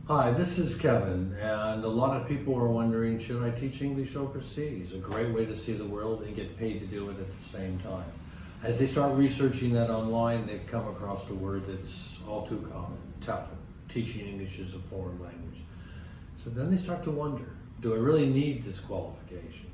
Hi, this is Kevin, and a lot of people are wondering, should I teach English overseas? A great way to see the world and get paid to do it at the same time. As they start researching that online, they've come across the word that's all too common, TEFL, teaching English as a foreign language. So then they start to wonder, do I really need this qualification?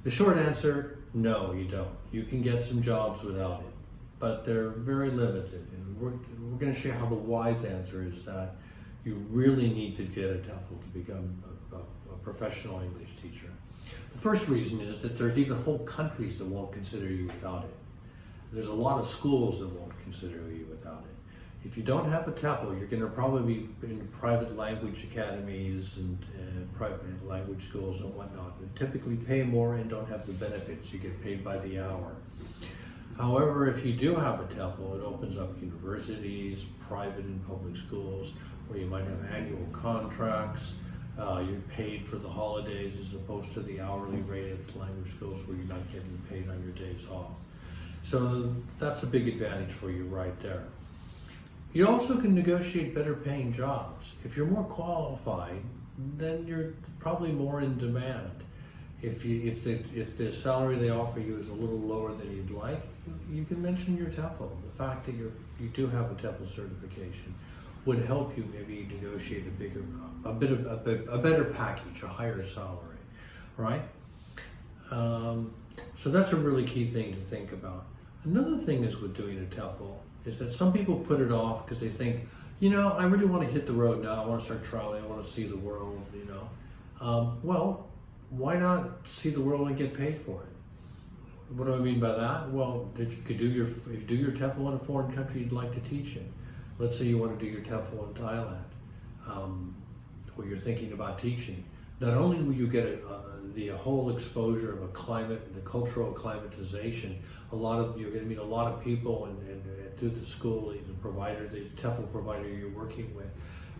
The short answer, no, you don't. You can get some jobs without it, but they're very limited. And we're going to show you how the wise answer is that you really need to get a TEFL to become a professional English teacher. The first reason is that there's even whole countries that won't consider you without it. There's a lot of schools that won't consider you without it. If you don't have a TEFL, you're going to probably be in private language academies and private language schools and whatnot that typically pay more and don't have the benefits. You get paid by the hour. However, if you do have a TEFL, it opens up universities, private and public schools, where you might have annual contracts. You're paid for the holidays as opposed to the hourly rate at the language schools where you're not getting paid on your days off. So that's a big advantage for you right there. You also can negotiate better paying jobs. If you're more qualified, then you're probably more in demand. If the salary they offer you is a little lower than you'd like, you can mention your TEFL. The fact that you do have a TEFL certification would help you maybe negotiate a better package, a higher salary, right? So that's a really key thing to think about. Another thing is with doing a TEFL is that some people put it off because they think, I really want to hit the road now. I want to start traveling. I want to see the world. Well, why not see the world and get paid for it? What do I mean by that? Well, if you do your TEFL in a foreign country you'd like to teach in, let's say you want to do your TEFL in Thailand, where you're thinking about teaching, not only will you get the whole exposure of a climate, the cultural acclimatization, you're going to meet a lot of people and through the school, the TEFL provider you're working with,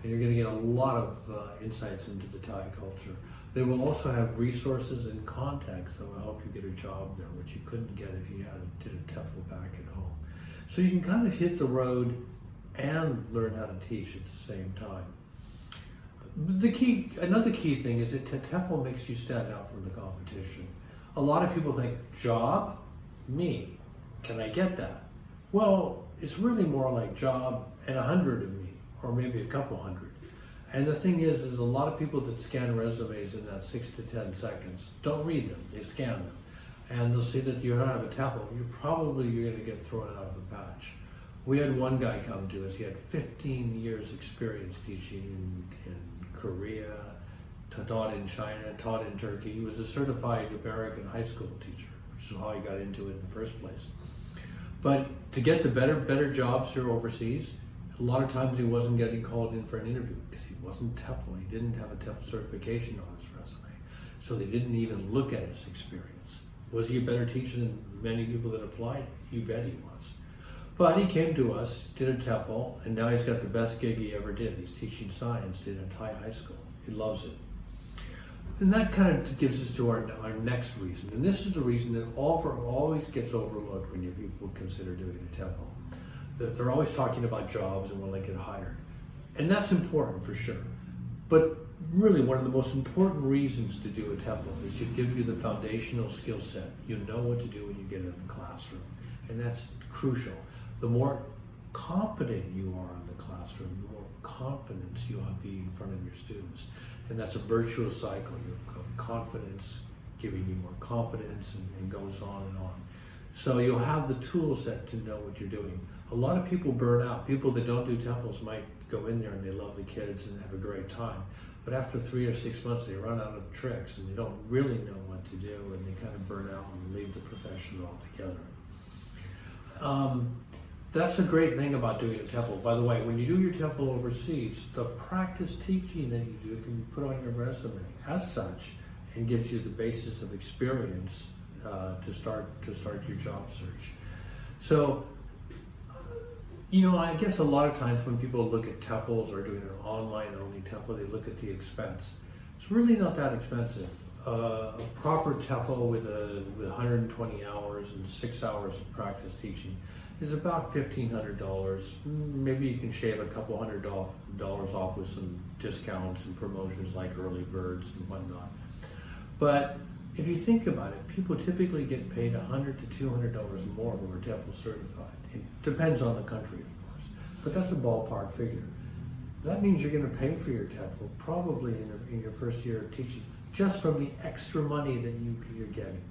and you're going to get a lot of insights into the Thai culture. They will also have resources and contacts that will help you get a job there, which you couldn't get if you did a TEFL back at home. So you can kind of hit the road and learn how to teach at the same time. Another key thing is that TEFL makes you stand out from the competition. A lot of people think, job? Me. Can I get that? Well, it's really more like job and 100 of me, or maybe a couple hundred. And the thing is a lot of people that scan resumes in that 6 to 10 seconds don't read them, they scan them. And they'll see that you don't have a TEFL, you're going to get thrown out of the batch. We had one guy come to us, he had 15 years experience teaching in Korea, taught in China, taught in Turkey. He was a certified American high school teacher, which is how he got into it in the first place. But to get the better jobs here overseas, a lot of times he wasn't getting called in for an interview because he wasn't TEFL. He didn't have a TEFL certification on his resume. So they didn't even look at his experience. Was he a better teacher than many people that applied? You bet he was. But he came to us, did a TEFL, and now he's got the best gig he ever did. He's teaching science in a Thai high school. He loves it. And that kind of gives us to our next reason. And this is the reason that always gets overlooked when people consider doing a TEFL. That they're always talking about jobs and when they get hired. And that's important for sure. But really one of the most important reasons to do a TEFL is to give you the foundational skill set. You know what to do when you get in the classroom. And that's crucial. The more competent you are in the classroom, the more confidence you'll be in front of your students. And that's a virtuous cycle of confidence giving you more competence and goes on and on. So you'll have the tool set to know what you're doing. A lot of people burn out. People that don't do TEFLs might go in there and they love the kids and have a great time. But after 3 or 6 months, they run out of tricks and they don't really know what to do and they kind of burn out and leave the profession altogether. That's a great thing about doing a TEFL. By the way, when you do your TEFL overseas, the practice teaching that you do can be put on your resume as such and gives you the basis of experience to start your job search. So, I guess a lot of times when people look at TEFLs or doing an online only TEFL, they look at the expense. It's really not that expensive. A proper TEFL with 120 hours and 6 hours of practice teaching is about $1,500. Maybe you can shave a couple $100 off with some discounts and promotions like early birds and whatnot. But if you think about it, people typically get paid $100 to $200 more who are TEFL certified. It depends on the country, of course, but that's a ballpark figure. That means you're going to pay for your TEFL probably in your first year of teaching, just from the extra money that you're getting.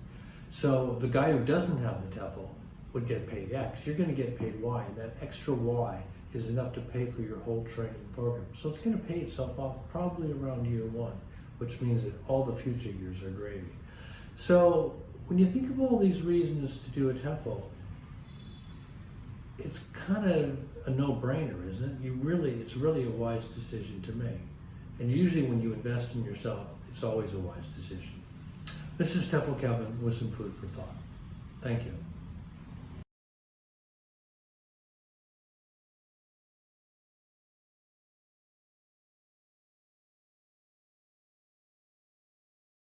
So the guy who doesn't have the TEFL would get paid X. You're going to get paid Y, and that extra Y is enough to pay for your whole training program. So it's going to pay itself off probably around year one, which means that all the future years are gravy. So when you think of all these reasons to do a TEFL, it's kind of a no-brainer, isn't it? It's really a wise decision to make. And usually when you invest in yourself, it's always a wise decision. This is TEFL Kevin with some food for thought. Thank you.